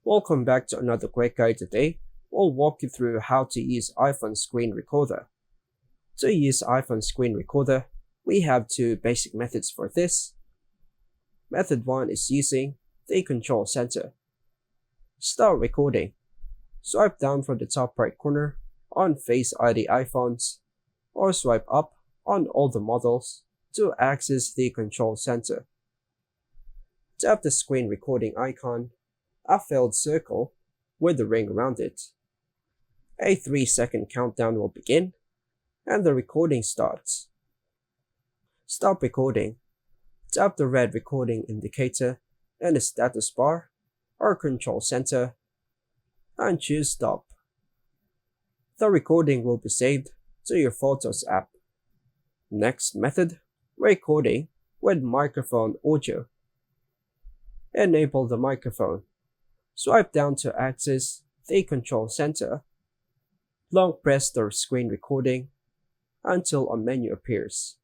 Welcome back to another quick guide. Today, we'll walk you through how to use iPhone screen recorder. To use iPhone screen recorder, we have two basic methods for this. Method 1 is using the control center. Start recording. Swipe down from the top right corner on Face ID iPhones, or swipe up on all the models to access the control center. Tap the screen recording icon, a filled circle with a ring around it. A 3-second countdown will begin, and the recording starts. Stop recording. Tap the red recording indicator in the status bar or control center, and choose Stop. The recording will be saved to your Photos app. Next method, recording with microphone audio. Enable the microphone. Swipe down to access the control center. Long press the screen recording until a menu appears.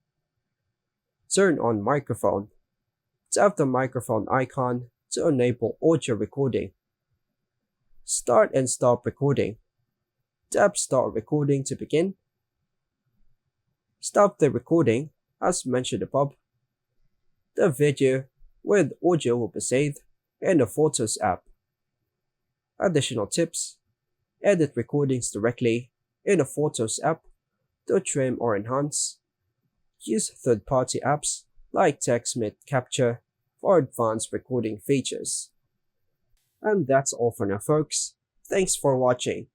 Turn on microphone. Tap the microphone icon to enable audio recording. Start and stop recording. Tap Start Recording to begin. Stop the recording as mentioned above. The video with audio will be saved in the Photos app. Additional tips: edit recordings directly in the Photos app to trim or enhance. Use third-party apps like TextMate Capture for advanced recording features. And that's all for now, folks. Thanks for watching.